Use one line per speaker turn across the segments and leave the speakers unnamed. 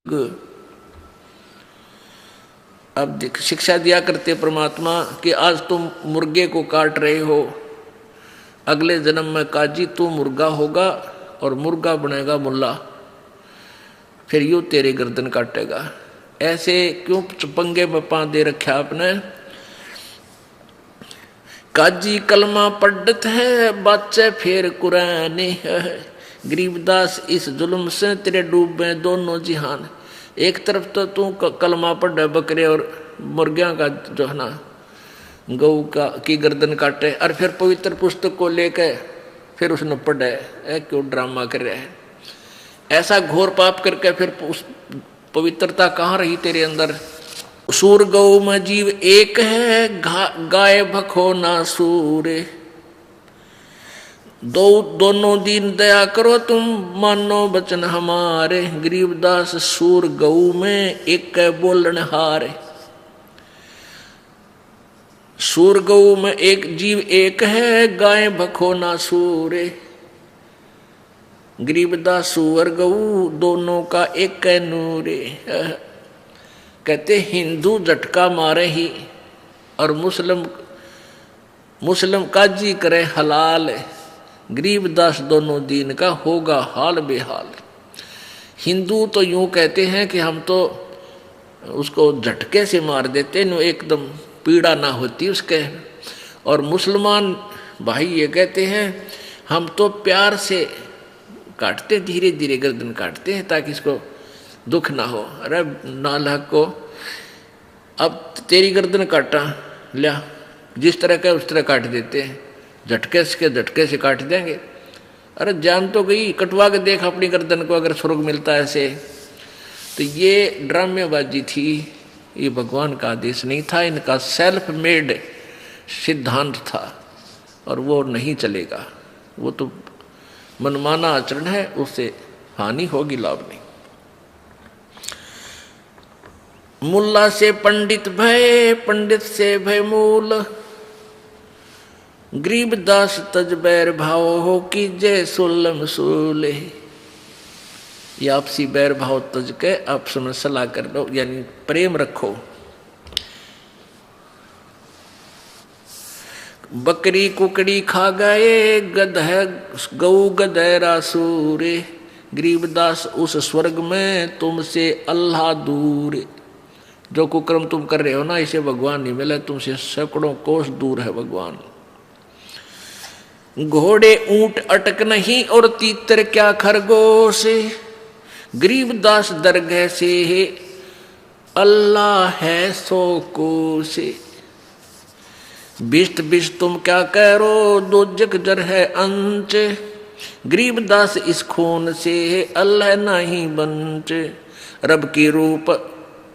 अब देख शिक्षा दिया करते परमात्मा कि आज तुम मुर्गे को काट रहे हो, अगले जन्म में काजी तू मुर्गा होगा और मुर्गा बनेगा मुल्ला, फिर यूं तेरे गर्दन काटेगा। ऐसे क्यों पंगे में पा दे रखा आपने। काजी कलमा पढ़त है बच्चे फिर कुरानी है, गरीबदास इस जुल्म से तेरे डूबे दोनों जिहान। एक तरफ तो तू कलमा पढ़े बकरे और मुर्गियां का जो है ना गऊ का की गर्दन काटे, और फिर पवित्र पुस्तक को लेके फिर उसने पढ़े। क्यों ड्रामा कर रहे हैं ऐसा घोर पाप करके, फिर उस पवित्रता कहाँ रही तेरे अंदर। सूर गौ में जीव एक है, गाय भखो ना सूरे, दोनों दीन दया करो तुम मानो बचन हमारे। गरीबदास सूर गऊ में एक बोलन हारे, सूर गऊ में एक जीव एक है, गाय भखो ना सूरे। गरीबदास सूअर गऊ दोनों का एक नूरे। कहते हिंदू झटका मारे ही और मुस्लिम काजी करे हलाल, गरीबदास दोनों दीन का होगा हाल बेहाल। हिंदू तो यूं कहते हैं कि हम तो उसको झटके से मार देते न, एकदम पीड़ा ना होती उसके। और मुसलमान भाई ये कहते हैं हम तो प्यार से काटते, धीरे धीरे गर्दन काटते हैं ताकि इसको दुख ना हो। अरे नालायक को अब तेरी गर्दन काटा लिया, जिस तरह का उस तरह काट देते हैं, झटके से काट देंगे। अरे जान तो गई, कटवा के देख अपनी गर्दन को अगर स्वर्ग मिलता है ऐसे। तो ये ड्रामेबाजी थी, ये भगवान का आदेश नहीं था, इनका सेल्फ मेड सिद्धांत था और वो नहीं चलेगा। वो तो मनमाना आचरण है, उससे हानि होगी, लाभ नहीं। मुल्ला से पंडित भय, पंडित से भय मूल, गरीबदास तज बैर भाव हो कि जय सुल्लम सूले। ये आपसी बैर भाव तज के आपस में सलाह कर लो, यानी प्रेम रखो। बकरी कुकड़ी खा गए, गऊ गधेरा सूरे, गरीबदास उस स्वर्ग में तुमसे अल्लाह दूर। जो कुकर्म तुम कर रहे हो ना, इसे भगवान नहीं मिले, तुमसे सैकड़ों कोस दूर है भगवान। घोड़े ऊंट अटक नहीं और तीतर क्या खरगोश, गरीबदास दरगाह से अल्लाह है सो कोस। बिस्त बिस्त तुम क्या करो, दोजक जर है अंच, गरीबदास इस खून से अल्लाह नहीं बंच। रब की रूप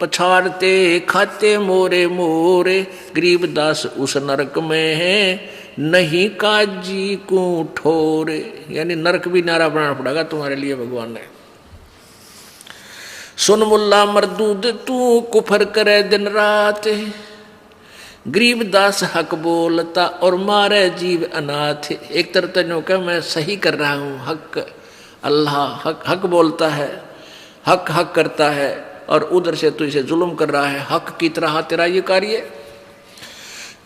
पछाड़ते खाते मोरे मोरे, गरीबदास उस नरक में है नहीं काजी को ठोरे। यानी नरक भी नारा बनाना पड़ेगा तुम्हारे लिए भगवान ने। सुन मुल्ला मरदूद तू कुफर करे दिन रात, गरीबदास हक बोलता और मारे जीव अनाथ। एक तरफ तो कह मैं सही कर रहा हूँ, हक अल्लाह हक बोलता है, हक करता है, और उधर से तू इसे जुल्म कर रहा है। हक की तरह तेरा ये कार्य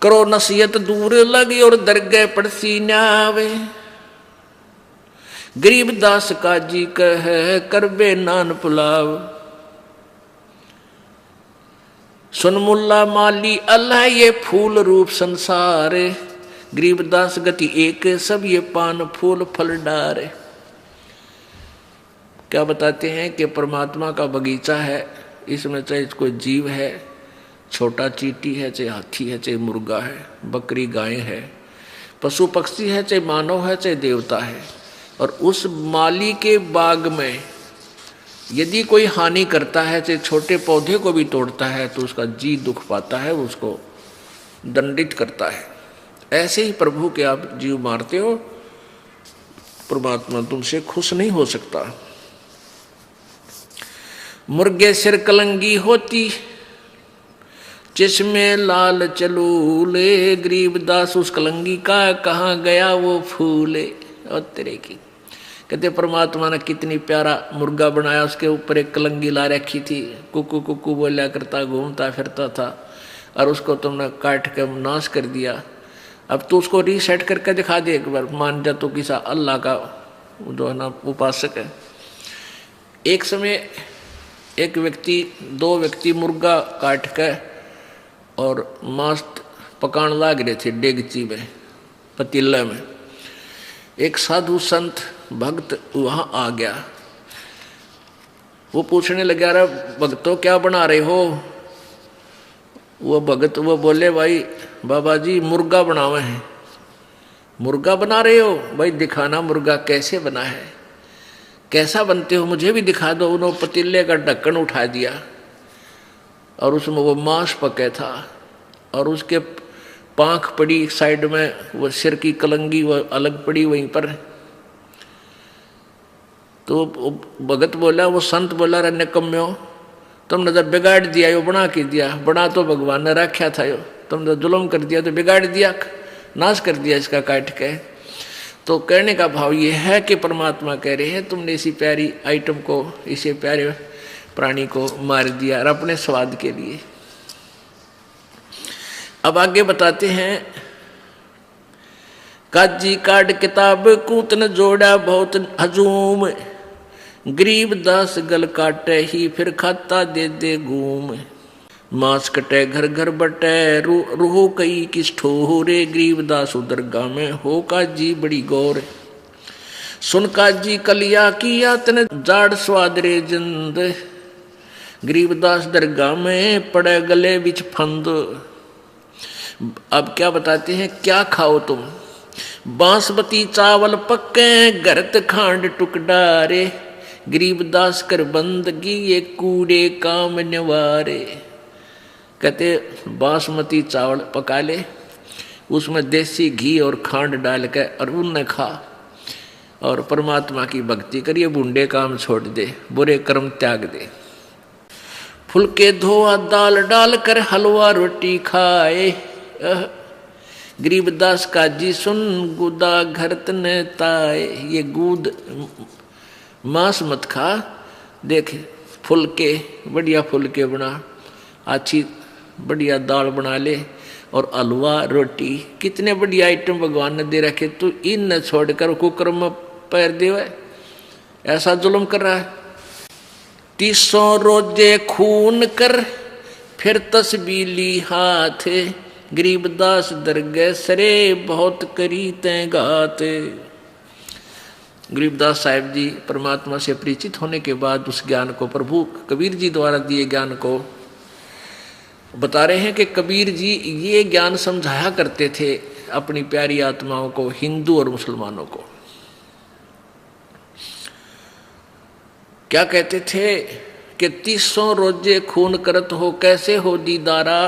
करो, नसीहत दूर लगी और दरगाह पड़सी न्यावे। गरीबदास काजी कह करबे नान पुलाव, सुन मुल्ला माली अल्लाह ये फूल रूप संसार, गरीबदास गति एक सब ये पान फूल फल डारे। क्या बताते हैं कि परमात्मा का बगीचा है, इसमें चाहे कोई जीव है, छोटा चींटी है, चाहे हाथी है, चाहे मुर्गा है, बकरी गाय है, पशु पक्षी है, चाहे मानव है, चाहे देवता है। और उस माली के बाग में यदि कोई हानि करता है, चाहे छोटे पौधे को भी तोड़ता है, तो उसका जी दुख पाता है, उसको दंडित करता है। ऐसे ही प्रभु के आप जीव मारते हो, परमात्मा तुमसे खुश नहीं हो सकता। मुर्गे सिर कलंगी होती, जिसमें लाल चलूले, गरीबदास उस कलंगी का कहाँ गया वो फूले। और तेरे की कहते परमात्मा ने कितनी प्यारा मुर्गा बनाया, उसके ऊपर एक कलंगी ला रखी थी, कुकू कुकू बोला करता घूमता फिरता था, और उसको तुमने काट के नाश कर दिया। अब तू उसको रीसेट करके दिखा दे एक बार, मान जा तो किसा अल्लाह का जो है ना उपासक है। एक समय एक व्यक्ति, दो व्यक्ति मुर्गा काट के और मांस पकाने लाग रहे थे डेगची में, पतीले में। एक साधु संत भक्त वहां आ गया, वो पूछने लगा, अरे भक्तों क्या बना रहे हो? वो भगत वो बोले, भाई बाबा जी मुर्गा बनावे हैं। मुर्गा बना रहे हो? भाई दिखाना मुर्गा कैसे बना है, कैसा बनते हो, मुझे भी दिखा दो। उन्होंने पतीले का ढक्कन उठा दिया और उसमें वो मांस पके था, और उसके पांख पड़ी साइड में, वो सिर की कलंगी वो अलग पड़ी वहीं पर। तो भगत बोला, वो संत बोला, रे निकम्यो, तुमने तो बिगाड़ दिया, यो बना के दिया, बना तो भगवान ने रखा था, यो तुमने तो जुल्म कर दिया, तो बिगाड़ दिया, नाश कर दिया इसका काट के। तो कहने का भाव ये है कि परमात्मा कह रहे हैं तुमने इसी प्यारी आइटम को, इसे प्यारे प्राणी को मार दिया और अपने स्वाद के लिए। अब आगे बताते हैं, काजी काट किताब कूतन जोड़ा बहुत हजूम, गरीब दास गल काटे ही फिर खाता दे दे घूम, मांस कटे घर घर बटे रूह कई किस ठोरे, गरीब दास दरगाह में हो काजी बड़ी गौर, सुन काजी कलिया किया तने जाड़ स्वाद रे जिंद, गरीब दास दरगाह में पड़े गले बिच फंद। अब क्या बताते हैं, क्या खाओ तुम? बांसमती चावल पक्के गरत खांड टुकडारे, गरीब दास कर बंदगी ये कूड़े काम निवारे। कहते बासमती चावल पका ले, उसमें देसी घी और खांड डाल के और उनने खा, और परमात्मा की भक्ति करिए, बूढ़े काम छोड़ दे, बुरे कर्म त्याग दे। फुलके धोआ दाल डाल कर हलवा रोटी खाए, गरीबदास का जी सुन गुदा घर तने ताए। ये गूद मांस मत खा, देख फुलके बढ़िया फुलके बना, अच्छी बढ़िया दाल बना ले, और हलवा रोटी, कितने बढ़िया आइटम भगवान ने दे रखे, तू इन न छोड़कर कुकर में पैर देवे, ऐसा जुल्म कर रहा है। 300 रोजे खून कर फिर तस्बीली हाथ, गरीबदास दरगह सरे बहुत करी तय घात। गरीबदास साहिब जी परमात्मा से परिचित होने के बाद उस ज्ञान को, प्रभु कबीर जी द्वारा दिए ज्ञान को बता रहे हैं कि कबीर जी ये ज्ञान समझाया करते थे अपनी प्यारी आत्माओं को, हिंदू और मुसलमानों को। क्या कहते थे कि 300 रोजे खून करत हो, कैसे हो दीदारा,